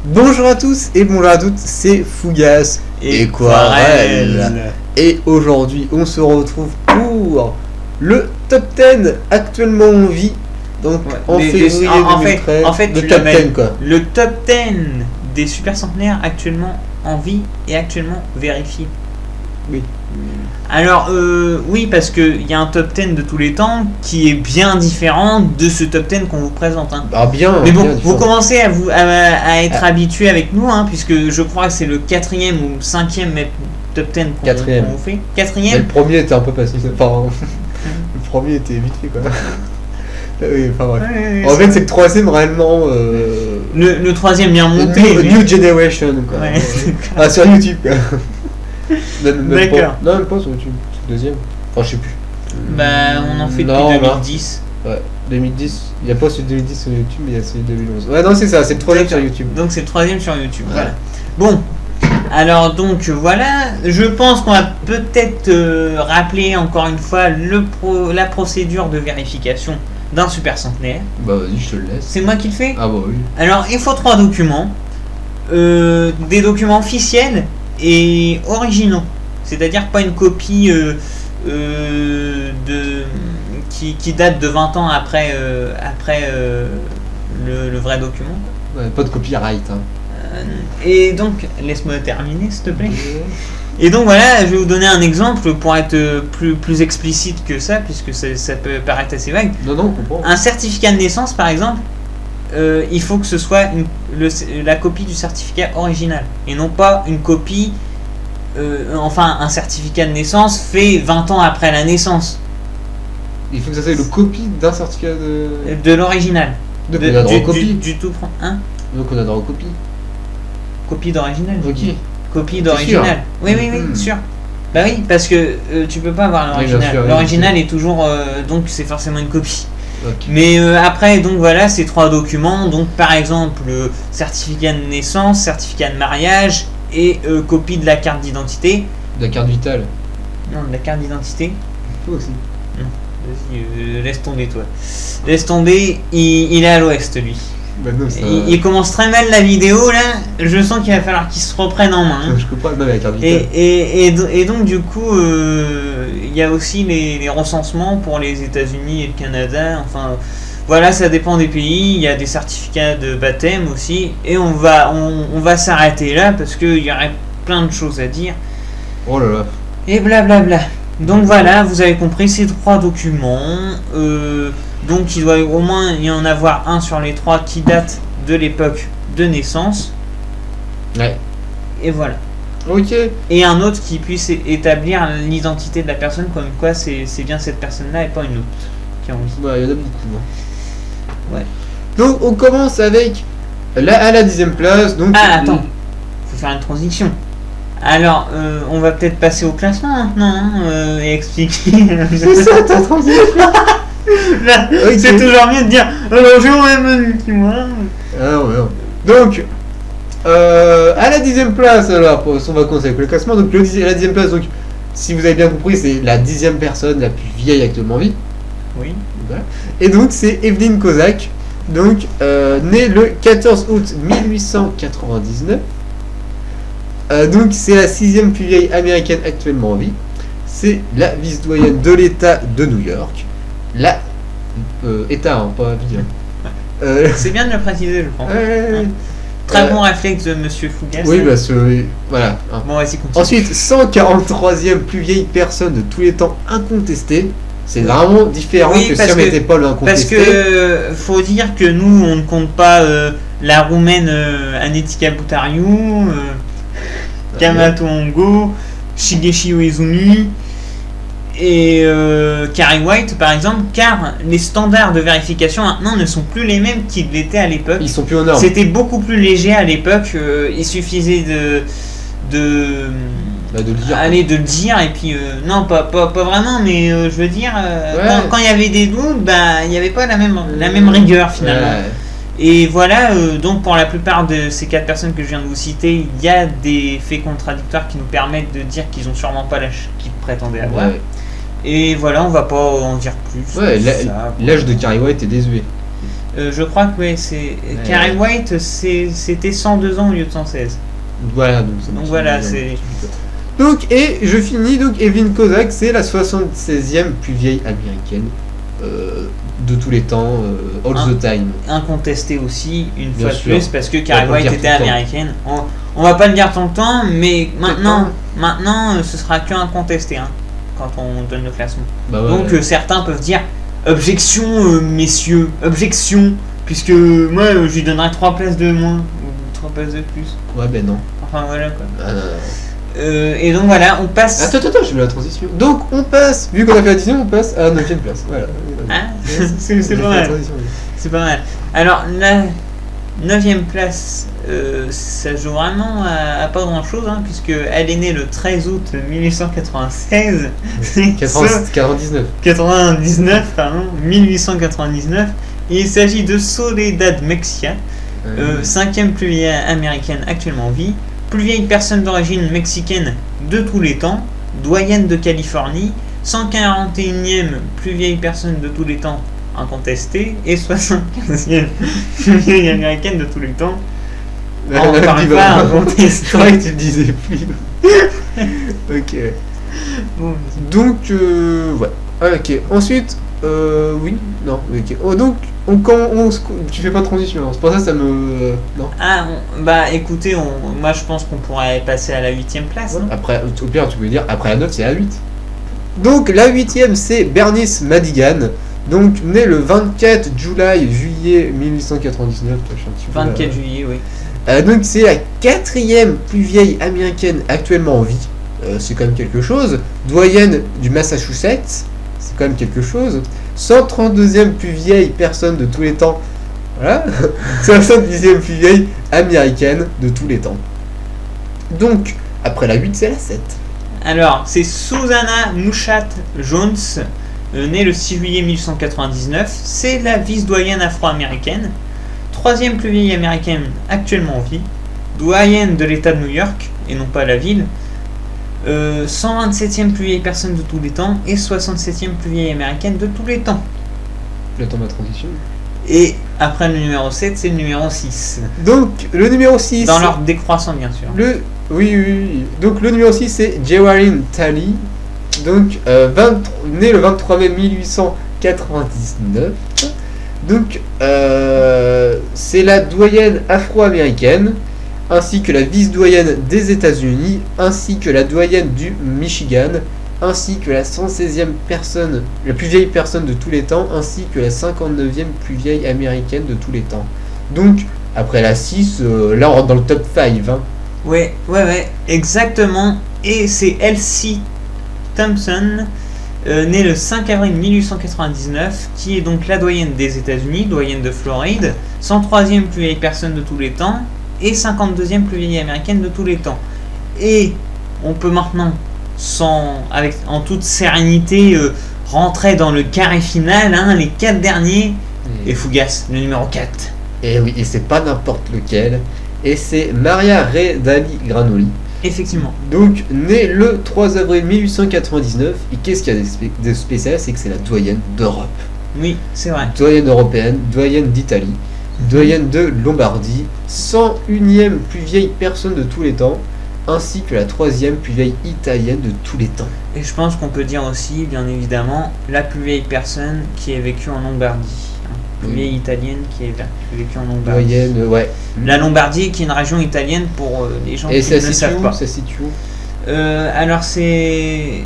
Bonjour à tous et bonjour à toutes, c'est Fougas et Quarel. Et aujourd'hui on se retrouve pour le top 10 actuellement en vie. Donc en février 2013, en fait, le top 10 quoi. Le top 10 des super centenaires actuellement en vie et actuellement vérifié. Oui. Alors oui, parce qu'il y a un top 10 de tous les temps qui est bien différent de ce top 10 qu'on vous présente. Hein. Ah bien. Mais bon, bien vous commencez à être habitué avec nous, hein, puisque je crois que c'est le 4e ou 5e top 10 qu'on vous fait. 4e. Le premier était un peu passé. Enfin, le premier était vite fait quoi. Oui, enfin bref. Ouais, en fait, c'est le 3e réellement. Le 3e bien monté. New Generation quoi. Ouais. Ah, sur YouTube quoi. D'accord. Non, même pas sur YouTube. C'est le deuxième. Enfin, je sais plus. Bah, on en fait Non, depuis 2010. Ouais, 2010. Il n'y a pas celui de 2010 sur YouTube, mais il y a celui de 2011. Ouais, non, c'est ça, c'est le 3e sur YouTube. Donc, c'est le 3e sur YouTube. Ouais. Voilà. Bon. Alors, donc, voilà. Je pense qu'on va peut-être rappeler encore une fois la procédure de vérification d'un super centenaire. Bah, vas-y, je te le laisse. C'est moi qui le fais. Ah, bah oui. Alors, il faut 3 documents. Des documents officiels et originaux, c'est-à-dire pas une copie qui date de 20 ans après le vrai document. Ouais, pas de copyright. Hein. Et donc, laisse-moi terminer s'il te plaît. Et donc voilà, je vais vous donner un exemple pour être plus explicite que ça, puisque ça peut paraître assez vague. Non, on comprend. Un certificat de naissance par exemple, il faut que ce soit la copie du certificat original et non pas une copie, enfin un certificat de naissance fait 20 ans après la naissance. Il faut que ça soit une copie d'un certificat de l'original. Donc on a droit aux copies. Du tout, hein. Donc on a droit aux copies. Copie d'original. Ok. Copie d'original. Oui, sûr. Bah oui, parce que tu peux pas avoir l'original. Oui, l'original est toujours, donc c'est forcément une copie. Okay. Mais après, donc voilà, ces 3 documents, donc par exemple certificat de naissance, certificat de mariage et copie de la carte d'identité. De la carte vitale. Non, de la carte d'identité. Toi aussi. Non, vas-y, laisse tomber toi. Laisse tomber, il est à l'ouest lui. Bah non, ça... il commence très mal la vidéo là, je sens qu'il va falloir qu'il se reprenne en main. Hein. Je comprends, non, la carte vitale. Et donc du coup, il y a aussi les recensements pour les États-Unis et le Canada. Enfin, voilà, ça dépend des pays. Il y a des certificats de baptême aussi. Et on va s'arrêter là parce qu'il y aurait plein de choses à dire. Oh là là. Et blablabla. Donc voilà, vous avez compris ces 3 documents. Donc il doit au moins y en avoir un sur les 3 qui date de l'époque de naissance. Ouais. Et voilà. Ok. Et un autre qui puisse établir l'identité de la personne, comme quoi c'est bien cette personne-là et pas une autre qui a envie. Bah, il y en a beaucoup. Hein. Ouais. Donc on commence avec à la 10e place. Donc, attends. Faut faire une transition. Alors, on va peut-être passer au classement maintenant et expliquer. C'est ça ta transition. Là, okay. C'est toujours mieux de dire bonjour même moi. Ah ouais. Donc à la 10e place, alors on va commencer avec le classement. Donc la 10e place, donc si vous avez bien compris, c'est la 10e personne la plus vieille actuellement en vie. Oui. Voilà. Et donc c'est Evelyn Kozak, donc née le 14 août 1899. Donc c'est la 6e plus vieille américaine actuellement en vie. C'est la vice-doyenne de l'État de New York. La État, hein, pas ville. C'est bien de le préciser, je pense. Très bon réflexe de Monsieur Fougas. Oui, parce que voilà. Hein. Bon, vas-y, continue. Ensuite, 143e plus vieille personne de tous les temps incontestée. C'est vraiment différent que si on n'était pas le incontesté. Parce que faut dire que nous, on ne compte pas la roumaine Anetika Boutariou, Kamato Hongo, Shigeshi Uezumi et Carrie White par exemple, car les standards de vérification maintenant ne sont plus les mêmes qu'ils l'étaient à l'époque. Ils sont plus aux normes. C'était beaucoup plus léger à l'époque, il suffisait de le dire et puis non pas vraiment, mais je veux dire quand il y avait des doutes, il n'y avait pas la même rigueur finalement. Ouais. Et voilà, donc pour la plupart de ces 4 personnes que je viens de vous citer, il y a des faits contradictoires qui nous permettent de dire qu'ils n'ont sûrement pas l'âge qu'ils prétendaient avoir. Ouais. Et voilà, on va pas en dire plus. Ouais, l'âge de Carrie White est désuet. Je crois que ouais, c'est Carrie White, c'était 102 ans au lieu de 116. Voilà, donc voilà, c'est... Donc, et je finis, donc Evelyn Kozak, c'est la 76e plus vieille américaine de tous les temps, all the time. Incontestée aussi, une fois de plus, parce que Carrie White était américaine. On va pas le dire tout le temps, mais maintenant ce sera que incontesté hein, quand on donne le classement. Bah ouais, donc certains peuvent dire objection, messieurs, objection, puisque moi je lui donnerais 3 places de moins, ou 3 places de plus. Ouais, ben non. Enfin voilà quoi. Et donc voilà, on passe. Attends, je mets la transition. Donc on passe, vu qu'on a fait la 10e, on passe à la 9e place. Voilà. Ah, c'est pas mal. C'est pas mal. Alors la 9e place, ça joue vraiment à pas grand chose, hein, puisque elle est née le 13 août 1896. 99, pardon, 1899. Et il s'agit de Soledad Mexia, 5e plus vieille américaine actuellement en vie. Plus vieille personne d'origine mexicaine de tous les temps, doyenne de Californie, 141e plus vieille personne de tous les temps incontestée, et 75e plus vieille américaine de tous les temps. Encore pas incontestée. C'est vrai que tu le disais plus. Ok. Bon. Donc, ouais. Ok. Ensuite, oui, non, ok. Oh, donc, tu fais pas de transition, c'est pour ça ça me... non. Ah, bah écoutez, moi je pense qu'on pourrait passer à la 8e place. Ouais. Après, au pire, tu peux dire, après la 9, c'est la 8. Donc, la 8e, c'est Bernice Madigan. Donc, née le 24 juillet 1899. 24 juillet, oui. Donc, c'est la 4e plus vieille américaine actuellement en vie. C'est quand même quelque chose. Doyenne du Massachusetts. C'est quand même quelque chose. 132e plus vieille personne de tous les temps. Voilà. 70e plus vieille américaine de tous les temps. Donc, après la 8, c'est la 7. Alors, c'est Susanna Mushat Jones, née le 6 juillet 1899. C'est la vice-doyenne afro-américaine. 3e plus vieille américaine actuellement en vie. Doyenne de l'État de New York, et non pas la ville. 127e plus vieille personne de tous les temps et 67e plus vieille américaine de tous les temps. J'attends ma transition. Et après le numéro 7, c'est le numéro 6. Donc le numéro 6... Dans l'ordre décroissant bien sûr. Oui. Donc le numéro 6 c'est Jewarin Talley. Donc né le 23 mai 1899. Donc c'est la doyenne afro-américaine, ainsi que la vice-doyenne des États-Unis, ainsi que la doyenne du Michigan, ainsi que la 116e personne, la plus vieille personne de tous les temps, ainsi que la 59e plus vieille américaine de tous les temps. Donc, après la 6, là on rentre dans le top 5. Hein. Ouais, exactement. Et c'est Elsie Thompson, née le 5 avril 1899, qui est donc la doyenne des États-Unis, doyenne de Floride, 103e plus vieille personne de tous les temps, et 52e plus vieille américaine de tous les temps. Et on peut maintenant, en toute sérénité, rentrer dans le carré final, hein, les 4 derniers, et Fougas, le numéro 4. Et oui, et c'est pas n'importe lequel, et c'est Maria Ray Daly Granoli. Effectivement. Donc, née le 3 avril 1899, et qu'est-ce qu'il y a de spécial, c'est que c'est la doyenne d'Europe. Oui, c'est vrai. Doyenne européenne, doyenne d'Italie, doyenne de Lombardie, 101e plus vieille personne de tous les temps, ainsi que la 3e plus vieille italienne de tous les temps. Et je pense qu'on peut dire aussi, bien évidemment, la plus vieille personne qui ait vécu en Lombardie. Plus vieille italienne qui ait vécu en Lombardie. Doyenne, ouais. La Lombardie qui est une région italienne pour les gens qui ne le savent pas. Ça se situe où? Alors c'est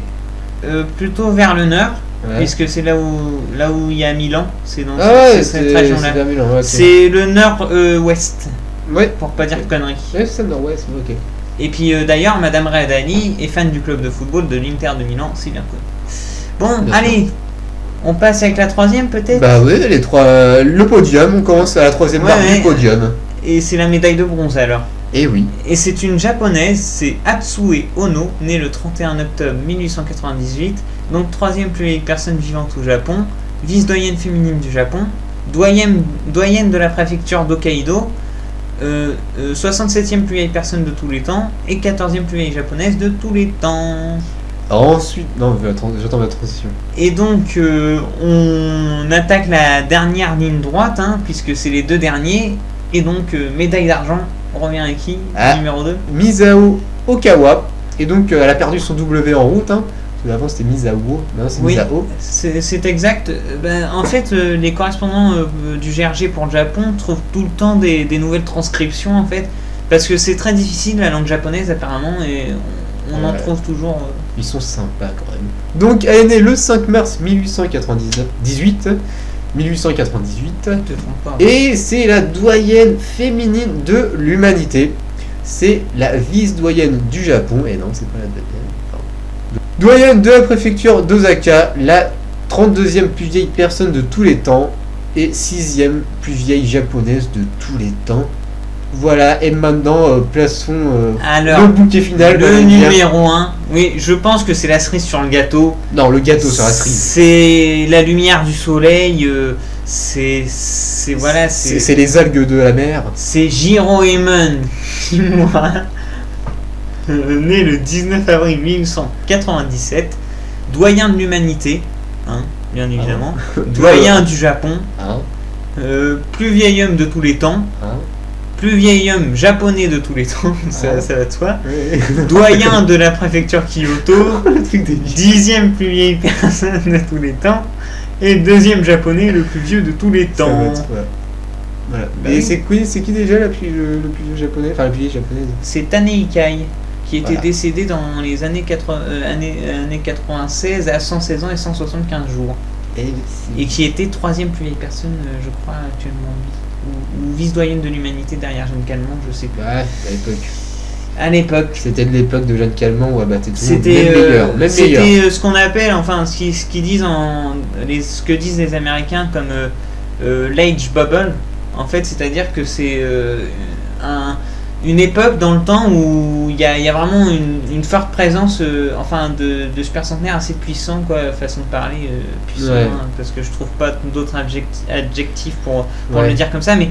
plutôt vers le nord. Ouais. Puisque c'est là où il y a Milan, c'est dans cette région-là. C'est le nord-ouest. Ouais. Pour pas dire de conneries. Ouais, c'est le nord-ouest, ok. Et puis d'ailleurs, Madame Redani est fan du club de football de l'Inter de Milan, c'est bien connu. Bon, bien allez, sûr. On passe avec la 3e peut-être. Bah oui, le podium, on commence à la 3e barre du podium. Et c'est la médaille de bronze alors. Et oui. Et c'est une japonaise, c'est Hatsue Ono, née le 31 octobre 1898. Donc 3e plus vieille personne vivante au Japon, vice-doyenne féminine du Japon, doyenne de la préfecture d'Hokkaido, 67e plus vieille personne de tous les temps et 14e plus vieille japonaise de tous les temps. Ensuite, non, j'attends ma transition. Et donc, on attaque la dernière ligne droite, hein, puisque c'est les deux derniers. Et donc, médaille d'argent, on revient à qui? Numéro 2 Misao Okawa. Et donc, elle a perdu son W en route. Hein. Avant, c'était Misao. Non, c'est Misao. C'est exact. En fait, les correspondants du GRG pour le Japon trouvent tout le temps des nouvelles transcriptions, en fait. Parce que c'est très difficile, la langue japonaise, apparemment. Et on en trouve toujours. Ils sont sympas, quand même. Donc, elle est née le 5 mars 1898. Et c'est la doyenne féminine de l'humanité. C'est la vice-doyenne du Japon. Et non, c'est pas la doyenne. Doyenne de la préfecture d'Osaka, la 32e plus vieille personne de tous les temps. Et 6e plus vieille japonaise de tous les temps. Voilà, et maintenant, plaçons le bouquet final. Le numéro 1, oui, je pense que c'est la cerise sur le gâteau. Non, le gâteau sur la cerise. C'est la lumière du soleil, c'est les algues de la mer. C'est Jiroemon Kimura, né le 19 avril 1897, doyen de l'humanité, hein, bien évidemment, doyen du Japon, plus vieil homme de tous les temps. Plus vieil homme japonais de tous les temps, ça va de soi. Oui. Doyen de la préfecture Kyoto, 10e plus vieille personne de tous les temps, et 2e japonais le plus vieux de tous les temps. Voilà. Et c'est qui déjà le plus vieux japonais, enfin la plus vieille japonaise? C'est Taneikai, qui était décédé dans les années 96 à 116 ans et 175 jours. Et qui était 3e plus vieille personne, je crois, actuellement en vie. Ou vice-doyenne de l'humanité derrière Jeanne Calment, je sais plus. Ouais, à l'époque. C'était de l'époque de Jeanne Calment où elle battait tout le monde. C'était ce qu'on appelle, enfin, ce qu'ils disent ce que disent les Américains comme l'age bubble. En fait, c'est-à-dire que c'est une époque dans le temps où il y a vraiment une forte présence de super centenaires assez puissants, quoi, façon de parler, puissant, parce que je trouve pas d'autres adjectifs pour le dire comme ça, mais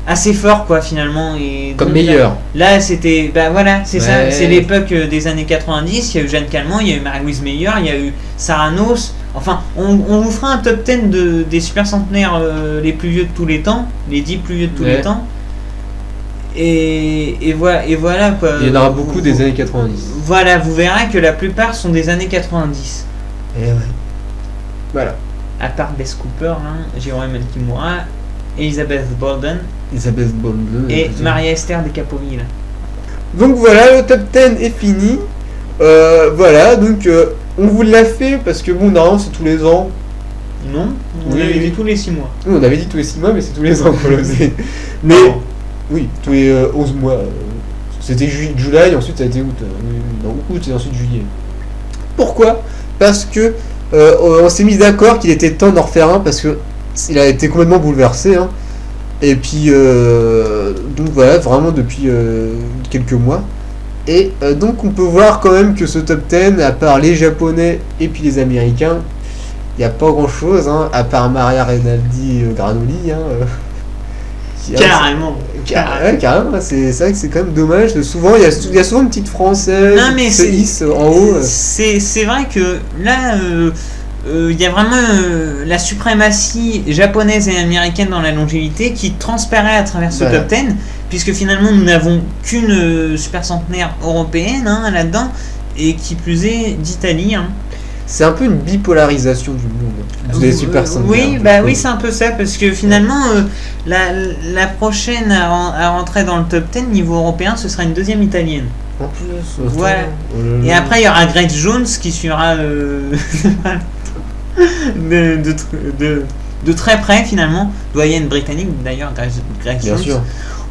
assez fort, quoi, finalement. Et comme meilleur. Là c'était, ça, c'est l'époque des années 90, il y a eu Jeanne Calment, il y a eu Marie-Louise Meyer, il y a eu Sarah Noss. Enfin, on vous fera un top 10 des super centenaires les plus vieux de tous les temps, les 10 plus vieux de tous les temps. Et voilà quoi. Il y en aura beaucoup des années 90. Voilà, vous verrez que la plupart sont des années 90. Et ouais. Voilà. À part Bess Cooper, Jiroemon Kimura, Elizabeth Bolden et Maria-Esther de Capoville. Donc voilà, le top 10 est fini. Voilà, donc on vous l'a fait parce que bon, normalement c'est tous les ans. Non, on avait dit tous les 6 mois. Oui, on avait dit tous les 6 mois, mais c'est tous les ans qu'on le faisait. Mais oui, tous les 11 mois. C'était juillet, ensuite ça a été août. Août et ensuite juillet. Pourquoi? Parce que on s'est mis d'accord qu'il était temps d'en refaire un parce que il a été complètement bouleversé. Hein. Et puis, donc voilà, vraiment depuis quelques mois. Et donc on peut voir quand même que ce top 10, à part les Japonais et puis les Américains, il n'y a pas grand chose, hein, à part Maria Rinaldi Granoli. Carrément. Carrément, c'est vrai que c'est quand même dommage. Souvent, il y a souvent une petite française qui se hisse en haut. C'est vrai que là, il y a vraiment la suprématie japonaise et américaine dans la longévité qui transparaît à travers ce top 10, puisque finalement nous n'avons qu'une super centenaire européenne là-dedans, et qui plus est d'Italie. C'est un peu une bipolarisation du monde des super centenaires. Oui, c'est un peu ça, parce que finalement la prochaine à rentrer dans le top 10 niveau européen, ce sera une deuxième italienne. En plus, voilà. Et après il y aura Grace Jones qui suivra de très près finalement, doyenne britannique d'ailleurs, Grace Jones. Sûr.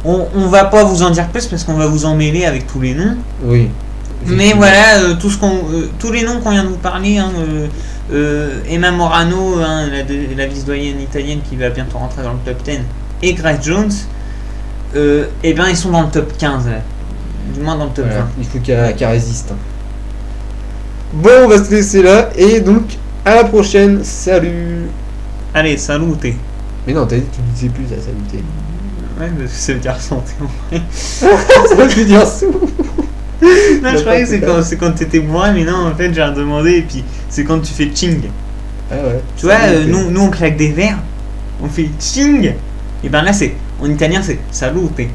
On va pas vous en dire plus parce qu'on va vous emmêler avec tous les noms. Oui. Mais voilà, tous les noms qu'on vient de vous parler, Emma Morano, la vice-doyenne italienne qui va bientôt rentrer dans le top 10, et Grace Jones, ils sont dans le top 15, du moins dans le top 20. Il faut qu'elle résiste. Bon, on va se laisser là, et donc à la prochaine, salut. Allez, saluté. Mais non, t'as dit que tu ne disais plus ça, saluté. Ouais, parce que ça veut dire santé en vrai. Ça veut dire sous. Non, je croyais que c'est quand t'étais bourré, mais non, en fait, j'ai redemandé, et puis c'est quand tu fais ching. Ah ouais. Tu vois, nous on claque des verres, on fait ching, et ben là, en italien, c'est salute.